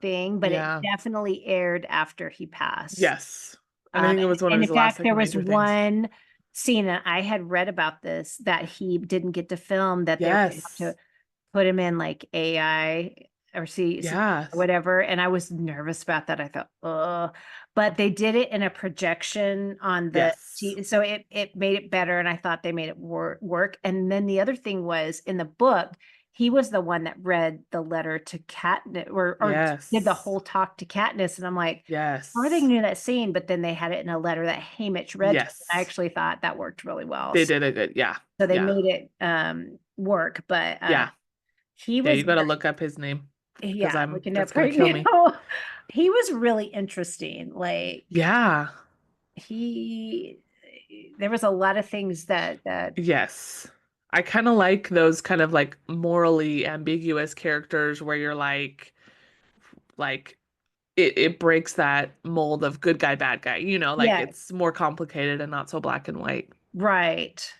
thing, but it Yeah. definitely aired after he passed. Yes. And I think it was one of And his in last fact, like there was major things. one scene, and I had read about this that he didn't get to film, that they were going to have to Yes. put him in like AI or see or Yes. whatever. And I was nervous about that. I thought, oh, but they did it in a projection on the Yes. so it made it better. And I thought they made it work. And then the other thing was in the book, he was the one that read the letter to Katniss or did the Yes. whole talk to Katniss. And I'm like, how are they Yes. gonna do that scene? But then they had it in a letter that Haymitch read to us. And I Yes. actually thought that worked really well. They did a good, yeah. So they Yeah. made it work, but Yeah. he Yeah, was you got to look up his name because yeah, looking that's up gonna right kill me. now. He was really interesting. Like Yeah. he there was a lot of things that Yes. I kind of like those kind of like morally ambiguous characters where you're like it breaks that mold of good guy, bad guy. Like yeah, it's more complicated and not so black and white. right.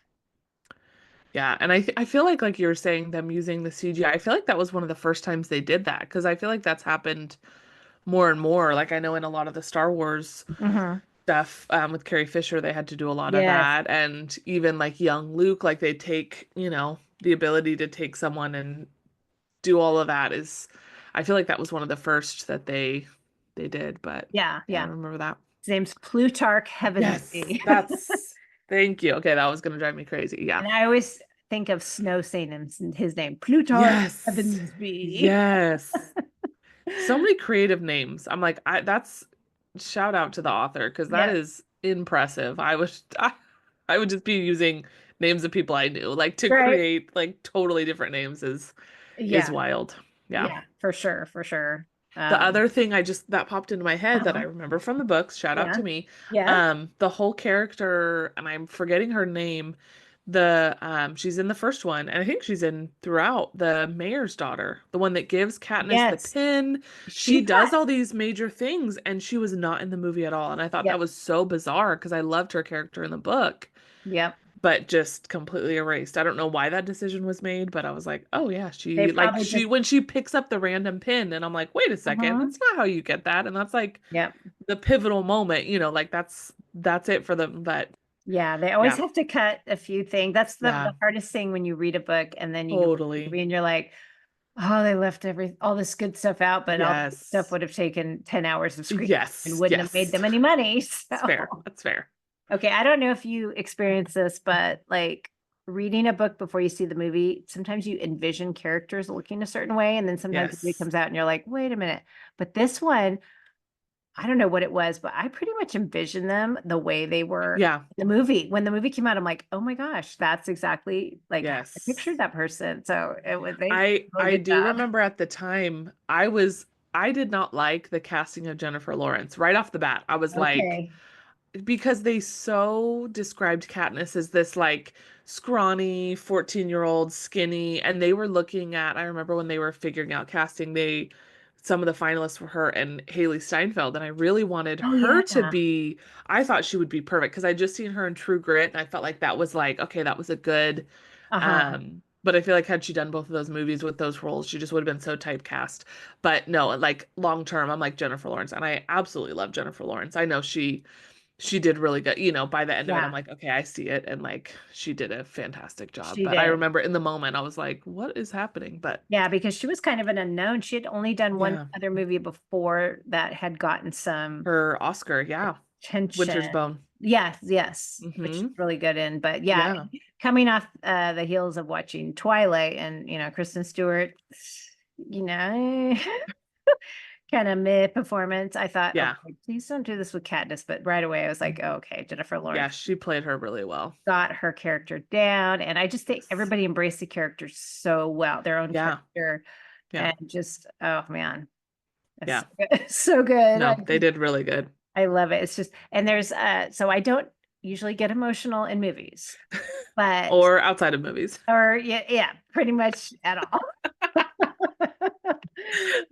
Yeah, and I feel like you were saying them using the CGI. I feel like that was one of the first times they did that because I feel like that's happened more and more. Like I know in a lot of the Star Wars Hmm. stuff with Carrie Fisher, they had to do a lot of Yes. that, and even like young Luke, like they take, the ability to take someone and do all of that is, I feel like that was one of the first that they did, but Yeah, yeah, I yeah. remember that. His name's Plutarch Yes, Heavensbee. thank you. Okay, that was gonna drive me crazy. Yeah. And I always think of Snow saying his name, Plutarch Yes. Heavensbee. Yes. So many creative names. I'm like, that's shout out to the author because that Yeah, is impressive. I would just be using names of people I knew. Like to right. create like totally different names is Yeah, wild. Yeah. yeah, for sure, for sure. The Um, other thing that popped into my head that I uh-huh. remember from the books, shout out Yeah, to me, yeah. the whole character, and I'm forgetting her name, She's in the first one, and I think she's in throughout. The mayor's daughter, the one that gives Katniss the Yes. pin. She She does got, all these major things, and she was not in the movie at all. And I thought that yep, was so bizarre because I loved her character in the book, yep. but just completely erased. I don't know why that decision was made, but I was like, oh yeah, They she like probably she just, when she picks up the random pin, and I'm like, wait a second, uh that's not how you get that. And that's like yep. the pivotal moment, like that's it for them. But Yeah, they always yeah, have to cut a few things. That's the yeah, hardest thing when you read a book and then you go to the totally. movie and you're like, oh, they left all this good stuff out, but all the good stuff Yes. would have taken 10 hours of screen and Yes, wouldn't have made yes. them any money. It's fair. So, That's fair. okay, I don't know if you experience this, but like reading a book before you see the movie, sometimes you envision characters looking a certain way, and then sometimes the movie Yes. comes out and you're like, wait a minute. But this one, I don't know what it was, but I pretty much envisioned them the way they were Yeah. in the movie. When the movie came out, I'm like, oh my gosh, that's exactly like how I Yes. pictured that person. So it was they did I a really I good do job. remember at the time I did not like the casting of Jennifer Lawrence. Right off the bat, I was like, Okay. because they so described Katniss as this like scrawny 14-year-old skinny, and they were looking at, I remember when they were figuring out casting, some of the finalists were her and Haley Steinfeld, and I really wanted Oh her to yeah. be, I thought she would be perfect because I just seen her in True Grit, and I felt like that was like, okay, that was a good Uh-huh. but I feel like had she done both of those movies with those roles, she just would have been so typecast. But no, like long term, I'm like Jennifer Lawrence, and I absolutely love Jennifer Lawrence. I know she did really good. By the end of it, I'm Yeah, like, okay, I see it. And like she did a fantastic job. she But I did. remember in the moment, I was like, what is happening? But Yeah, because she was kind of an unknown. She had only done one yeah, other movie before that had gotten some her Oscar, yeah. Winter's attention. Bone. Yes, yes, which is Hmm. really good in. But yeah, Yeah. coming off the heels of watching Twilight and Kristen Stewart, you know, kind of mid performance. I thought, Yeah. okay, please don't do this with Katniss. But right away, I was like, oh, okay, Jennifer Yeah, Lawrence she played her really well. got her character down, and I just think Yes. everybody embraced the character so well, their own Yeah. character, Yeah. and just oh man, Yeah. it's so good. So good. No, they did really good. I love it. It's just, and there's so I don't usually get emotional in movies, but Or outside of movies. or yeah, yeah, pretty much at all.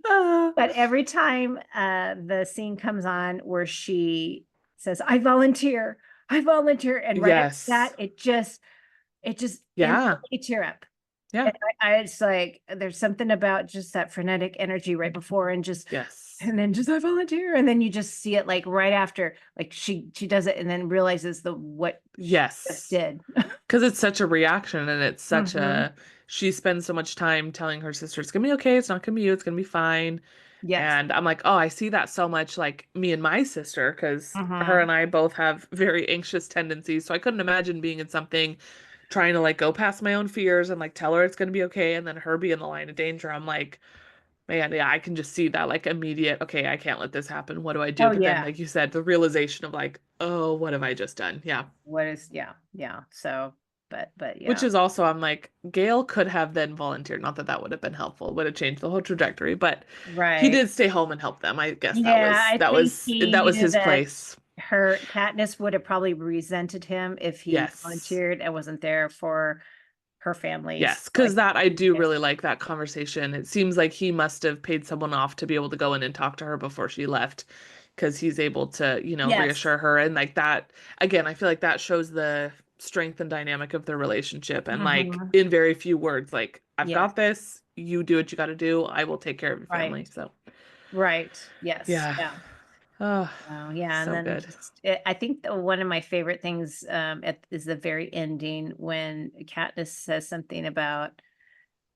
Ah, But every time the scene comes on where she says, I volunteer, and right after that, yes. it just Yeah. instantly tear up. Yeah. And I it's like there's something about just that frenetic energy right before Yes. and then just I volunteer. And then you just see it like right after, like she does it and then realizes the what she just Yes. did. Because it's such a reaction, and it's such Hmm. a, she spends so much time telling her sister, it's gonna be okay, it's not gonna be you, it's gonna be fine. Yes. And I'm like, oh, I see that so much, like me and my sister, because her Hmm. and I both have very anxious tendencies. So I couldn't imagine being in something, trying to like go past my own fears and like tell her it's gonna be okay, and then her be in the line of danger. I'm like, man, yeah, I can just see that like immediate, okay, I can't let this happen. What do I do? Oh But then, yeah. like you said, the realization of like, oh, what have I just done? Yeah. What is yeah, yeah. So but Which yeah. is also, I'm like, Gail could have then volunteered. Not that that would have been helpful, would have changed the whole trajectory, but he Right. did stay home and help them. I guess that Yeah, was I that think was he that was knew his that place. her Katniss would have probably resented him if he Yes. volunteered and wasn't there for her families. Yes, So I because that I think do really like that conversation. It seems like he must have paid someone off to be able to go in and talk to her before she left, because he's able to, yes. reassure her. And like that, again, I feel like that shows the strength and dynamic of their relationship. And like Hmm. in very few words, like, I've Yes. got this, you do what you got to do, I will take care of your Right. family. So, Right. Yes. yeah. Yeah. Oh, Oh, yeah. And so then good. just, I think one of my favorite things is the very ending when Katniss says something about,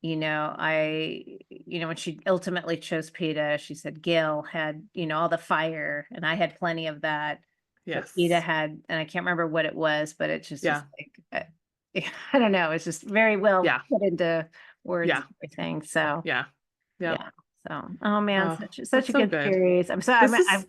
when she ultimately chose Peeta, she said Gil had, all the fire and I had plenty of that. But Peeta Yes. had, and I can't remember what it was, but it just was Yeah. like, I don't know. It's just very well Yeah. put into words Yeah. and everything. So, Yeah. Yeah. yeah. So, oh man, Oh, such that's a so good good. series. I'm This of is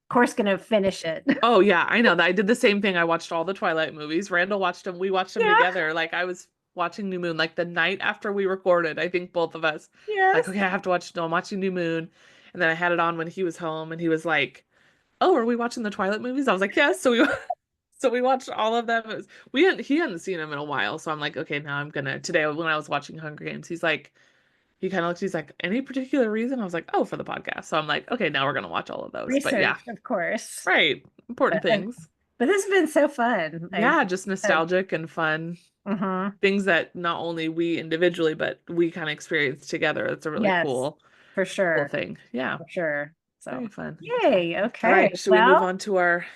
course gonna finish it. Oh yeah, I know that. I did the same thing. I watched all the Twilight movies. Randall watched them. We watched them Yeah. together. Like I was watching New Moon like the night after we recorded. I think both of us. Like, Yes. okay, I have to watch. No, I'm watching New Moon. And then I had it on when he was home, and he was like, "Oh, are we watching the Twilight movies?" I was like, "Yes." So we So we watched all of them. He hadn't seen them in a while, so I'm like, okay, now I'm gonna today when I was watching Hunger Games, he kind of looks, he's like, any particular reason? I was like, oh, for the podcast. So I'm like, okay, now we're gonna watch all of those. But yeah, Research, of course. right, important But, things. but this has been so fun. Yeah, just Uh, nostalgic and fun mhm. things that not only we individually, but we kind of experience together. It's a really Yes, for cool sure. thing. Yeah, For sure. very So, fun. yay. All Okay. right, should we move Well, on to our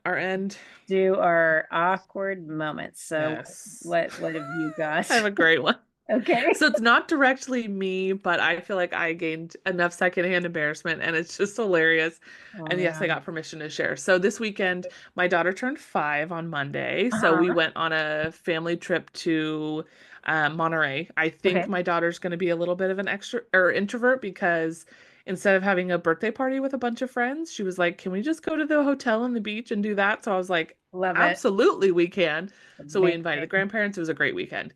end? do our awkward moments. So, Yes. what have you got? I have a great one. Okay. So it's not directly me, but I feel like I gained enough secondhand embarrassment and it's just hilarious. Oh And yes, I man. got permission to share. So this weekend, my daughter turned 5 on Monday. So we Uh-huh. went on a family trip to Monterey. I think Okay. my daughter's going to be a little bit of an extra or introvert because instead of having a birthday party with a bunch of friends, she was like, "Can we just go to the hotel and the beach and do that?" So I was like, Love it. "Absolutely, we can." So we invited the Amazing. grandparents. It was a great weekend.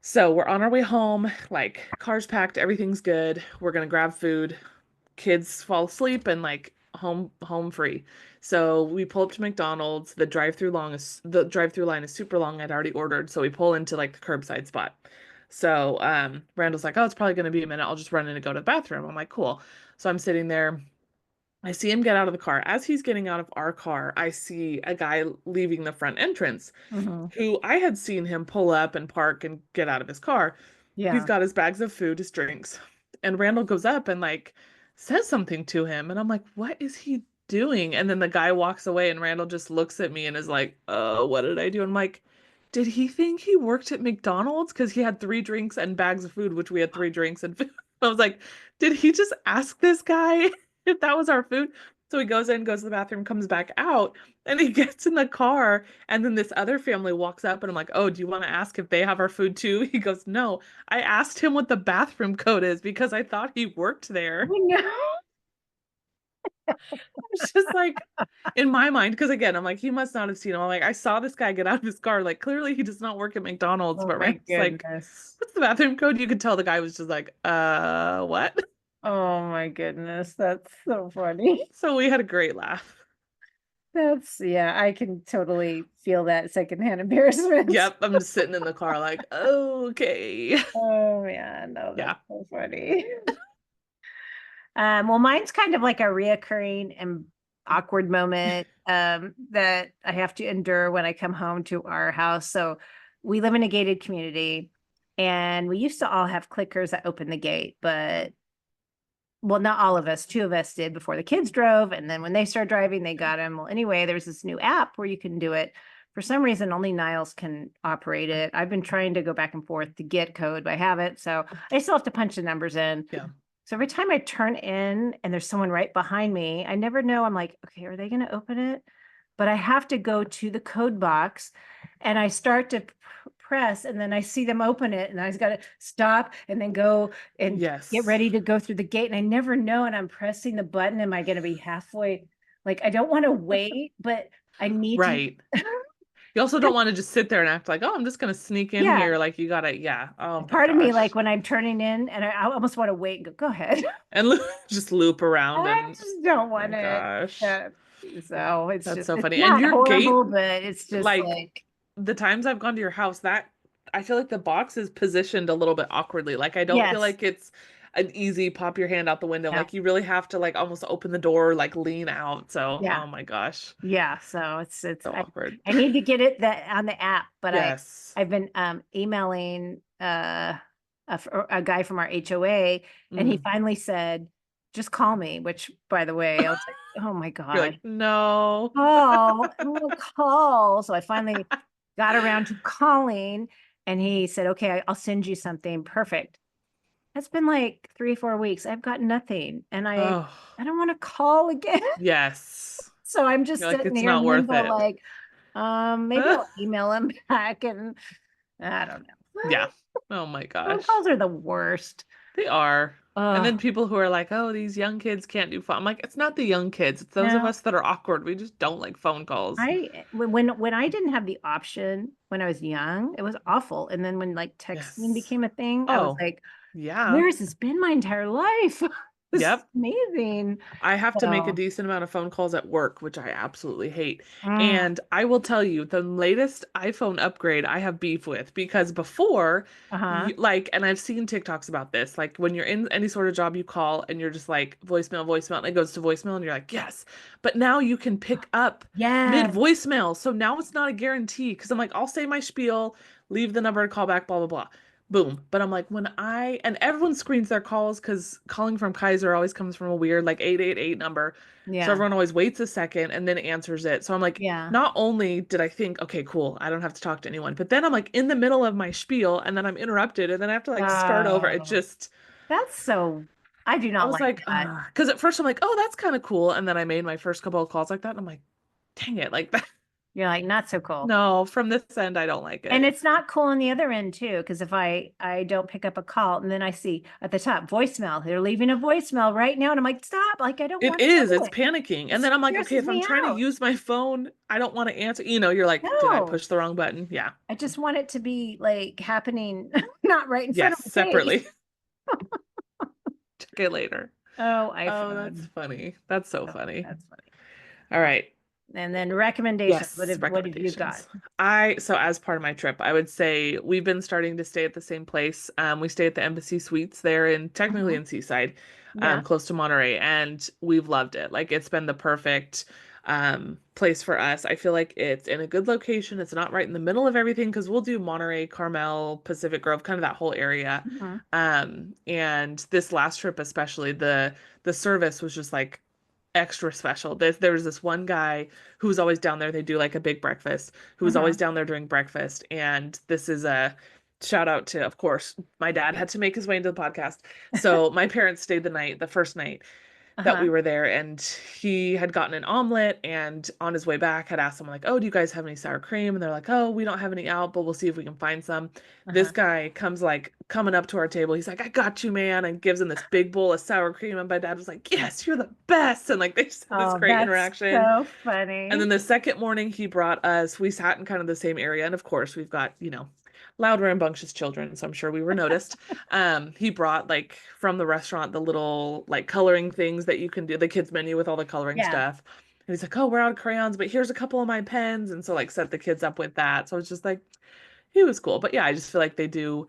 So we're on our way home, like car's packed, everything's good. We're gonna grab food. Kids fall asleep and like home free. So we pull up to McDonald's. The drive-through line is super long. I'd already ordered, so we pull into like the curbside spot. So Randall's like, "Oh, it's probably gonna be a minute. I'll just run in and go to the bathroom." I'm like, "Cool." So I'm sitting there. I see him get out of the car. As he's getting out of our car, I see a guy leaving the front entrance Hmm. who I had seen him pull up and park and get out of his car. He's Yeah. got his bags of food, his drinks. And Randall goes up and like says something to him. And I'm like, what is he doing? And then the guy walks away and Randall just looks at me and is like, what did I do? And I'm like, did he think he worked at McDonald's? Because he had 3 drinks and bags of food, which we had 3 drinks and food. I was like, did he just ask this guy if that was our food? So he goes in, goes to the bathroom, comes back out, and he gets in the car. And then this other family walks up, and I'm like, oh, do you want to ask if they have our food too? He goes, no. I asked him what the bathroom code is because I thought he worked there. Oh no. It's just like in my mind, because again, I'm like, he must not have seen him. I'm like, I saw this guy get out of his car. Like, clearly he does not work at McDonald's. Oh But my Rand's like, goodness. what's the bathroom code? You could tell the guy was just like, what? Oh my goodness. That's so funny. So we had a great laugh. That's, yeah, I can totally feel that secondhand embarrassment. Yep, I'm just sitting in the car like, okay. Oh man, no, Yeah. that's so funny. Well, mine's kind of like a reoccurring and awkward moment that I have to endure when I come home to our house. So we live in a gated community, and we used to all have clickers that open the gate, but well, not all of us, 2 of us did before the kids drove. And then when they started driving, they got them. Well, anyway, there's this new app where you can do it. For some reason, only Niles can operate it. I've been trying to go back and forth to get code, but I haven't. So I still have to punch the numbers in. Yeah. So every time I turn in and there's someone right behind me, I never know. I'm like, okay, are they going to open it? But I have to go to the code box and I start to press, and then I see them open it, and I just got to stop and then go and Yes. get ready to go through the gate. And I never know. And I'm pressing the button. Am I going to be halfway? Like, I don't want to wait, but I need Right. to. You also don't want to just sit there and act like, oh, I'm just gonna sneak in Yeah. here. Like you gotta, yeah. Oh my Part of me, like gosh. when I'm turning in, and I almost want to wait and go ahead. And just loop around I and just don't oh my want it. gosh. So That's so it's funny. And not your gate, horrible, but it's just like like, the times I've gone to your house, that I feel like the box is positioned a little bit awkwardly. Like I don't feel yes, like it's an easy pop your hand out the window. yeah, Like you really have to like almost open the door, like lean out. So, yeah, oh my gosh. yeah. So it's So awkward. I need to get it that on the app, but Yes. I've been emailing a guy from our HOA, and he Mm. finally said, just call me, which by the way, I was like, oh my You're God, like, no. call, I'm gonna call. So I finally got around to calling, and he said, okay, I'll send you something. Perfect. It's been like 3, 4 weeks. I've got nothing, and Oh, I don't want to call again. yes. So I'm just You're like, sitting it's here in not worth limbo, it. like, maybe I'll email him back, and I don't know. Yeah. Oh my Phone gosh. calls are the worst. They are. And then Oh, people who are like, oh, these young kids can't do phone. I'm like, it's not the young kids. It's those of no. us that are awkward. We just don't like phone calls. When I didn't have the option when I was young, it was awful. And then when like texting Yes. became a thing, I was Oh, like, yeah. where has this been my entire life? This is Yep. amazing. I have to make a So, decent amount of phone calls at work, which I absolutely hate. mm, And I will tell you, the latest iPhone upgrade I have beef with because before, uh-huh. and I've seen TikToks about this, like when you're in any sort of job you call and you're just like voicemail, voicemail, and it goes to voicemail and you're like, yes. But now you can pick up mid Yes. voicemail. So now it's not a guarantee because I'm like, I'll say my spiel, leave the number to call back, blah, blah, blah. Boom. But I'm like, and everyone screens their calls because calling from Kaiser always comes from a weird, like 888 number. So Yeah. everyone always waits a second and then answers it. So I'm like, Yeah. not only did I think, okay, cool, I don't have to talk to anyone, but then I'm like in the middle of my spiel and then I'm interrupted and then I have to like start over. Oh, that's so, I do I not was like like, that. because at first I'm like, oh, that's kind of cool. And then I made my first couple of calls like that. And I'm like, dang it, like that. You're like, not so cool. No, from this end, I don't like And it. it's not cool on the other end too, because if I don't pick up a call and then I see at the top voicemail, they're leaving a voicemail right now, and I'm like, stop! Like I don't It want to is, do it's it. panicking. It And then I'm like, okay, stresses if I'm me trying to out. use my phone, I don't want to answer. You're like, did I No, push the wrong button? Yeah. I just want it to be like happening, not right in front Yes, of my face. separately. Check it later. Oh, Oh, that's iPhone. funny. That's so Oh, funny. that's funny. All right. And then recommendations. Yes, What have you got? recommendations. So as part of my trip, I would say we've been starting to stay at the same place. We stay at the Embassy Suites there technically Mhm. in Seaside, Yeah. close to Monterey, and we've loved it. Like it's been the perfect place for us. I feel like it's in a good location. It's not right in the middle of everything because we'll do Monterey, Carmel, Pacific Grove, kind of that whole area. Mhm. And this last trip especially, the service was just like extra special. There was this one guy who was always down there. They do like a big breakfast, who was always Mhm. down there during breakfast. And this is a shout out to, of course, my dad had to make his way into the podcast. So my parents stayed the first night that Uh-huh. we were there, and he had gotten an omelet and on his way back had asked someone like, oh, do you guys have any sour cream? And they're like, oh, we don't have any out, but we'll see if we can find some. This Uh-huh. guy comes like coming up to our table. He's like, I got you, man, and gives him this big bowl of sour cream. And my dad was like, yes, you're the best. And like they just had this Oh, great that's interaction. so And then funny. the second morning he brought us, we sat in kind of the same area. And of course, we've got, loud, rambunctious children. So I'm sure we were noticed. He brought like from the restaurant the little like coloring things that you can do, the kids menu with all the coloring Yeah. stuff. And he's like, oh, we're out of crayons, but here's a couple of my pens. And so like set the kids up with that. So it's just like, he was cool. But yeah, I just feel like they do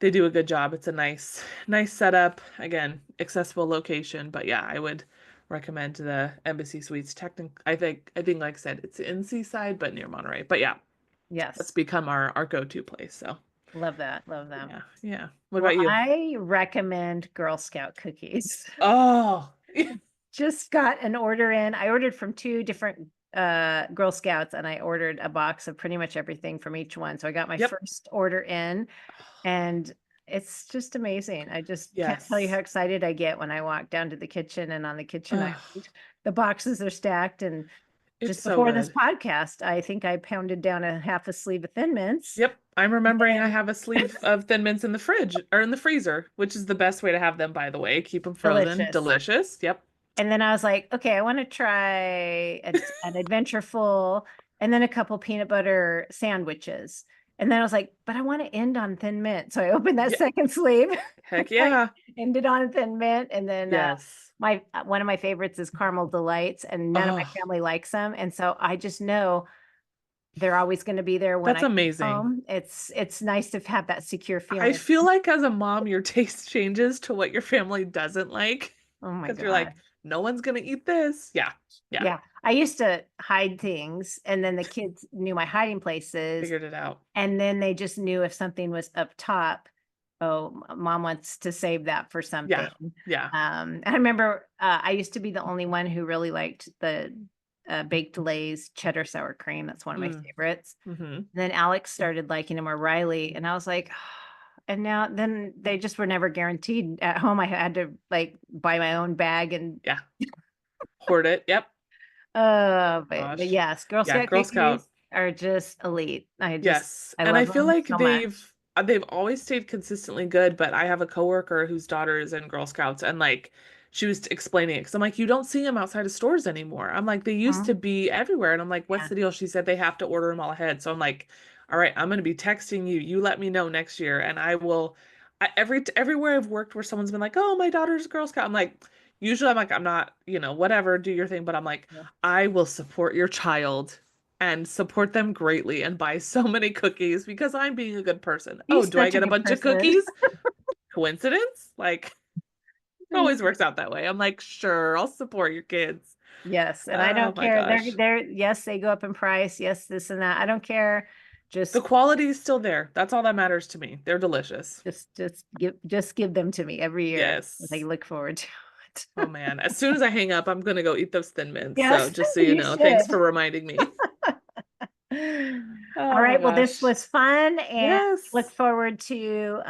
a good job. It's a nice setup. Again, accessible location. But yeah, I would recommend the Embassy Suites. I think like I said, it's in Seaside, but near Monterey. But yeah, that's Yes. become our go-to place. So Love that. Love them. yeah, yeah. What Well, about you? I recommend Girl Scout cookies. Oh, Just got an order in. I ordered from two different Girl Scouts and I ordered a box of pretty much everything from each one. So I got my yep. first order in and it's just amazing. I just can't tell you how Yes. excited I get when I walk down to the kitchen and on the kitchen Oh, island. The boxes are stacked and it's just so before this good. podcast, I think I pounded down a half a sleeve of Thin Mints. Yep. I'm remembering I And have a sleeve of Thin Mints in the fridge or in the freezer, which is the best way to have them, by the way. Keep them frozen. delicious. Delicious. Yep. And then I was like, okay, I want to try an adventureful and then a couple peanut butter sandwiches. And then I was like, but I want to end on Thin Mint. So I opened that Yeah. second sleeve. Heck I yeah. ended on Thin Mint. And then Yes. my one of my favorites is Caramel Delights, and none of my Oh, family likes them. And so I just know they're always going to be there when that's I come amazing. home. It's nice to have that secure I feeling. feel like as a mom, your taste changes to what your family doesn't like Oh my because you're like, God. no one's gonna eat this. Yeah. Yeah. Yeah. I used to hide things and then the kids knew my hiding places. Figured it out. And then they just knew if something was up top, oh, mom wants to save that for something. Yeah. Yeah. And I remember I used to be the only one who really liked the baked Lay's cheddar sour cream. That's one of my Mm. favorites. Mm-hmm. Then Alex started liking them, or Riley, and I was like, and now then they just were never guaranteed at home. I had to like buy my own bag and Yeah. Hoard it. Yep. but Gosh. yes, Girl Yeah. Scout Girl Scout. cookies are just elite. Yes. I And I love feel them like so much. they've always stayed consistently good, but I have a coworker whose daughter is in Girl Scouts and like she was explaining it because I'm like, you don't see them outside of stores anymore. I'm like, they used to Mhm. be everywhere. And I'm like, what's Yeah. the deal? She said they have to order them all ahead. So I'm like, all right, I'm gonna be texting you. You let me know next year and I will everywhere I've worked where someone's been like, oh, my daughter's a Girl Scout. I'm like, Usually I'm like, I'm not, whatever, do your thing, but I'm like, Yeah. I will support your child and support them greatly and buy so many cookies because I'm being a good person. Oh, He's do I such a get a good bunch of person. cookies? Coincidence? Like, it always works out that way. I'm like, sure, I'll support your kids. Yes, and I Oh don't my care. gosh. Yes, they go up in price. Yes, this and that. I don't care. The Just quality is still there. That's all that matters to me. They're delicious. just give them to me every year. I Yes. look forward to it. Oh man. As soon as I hang up, I'm gonna go eat those Thin Mints. So Yes, just so you you know, thanks should. for reminding me. All Oh my right. Well, this gosh. was fun and look Yes. forward to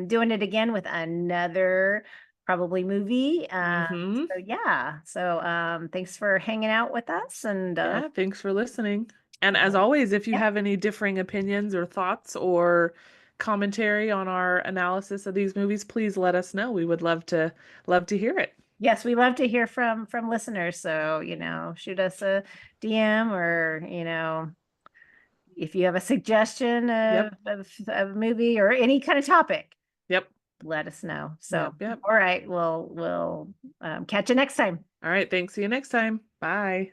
doing it again with another probably movie. Mm-hmm. So yeah. So thanks for hanging out with us and Yeah, thanks for listening. And as uh, always, if you yeah. have any differing opinions or thoughts or commentary on our analysis of these movies, please let us know. We would love to hear it. Yes, we love to hear from listeners. So, shoot us a DM or, if you have a suggestion of, Yep. of a movie or any kind of topic, Yep. let us know. So, Yep. Yep. all right, we'll catch you next time. All right, thanks. See you next time. Bye.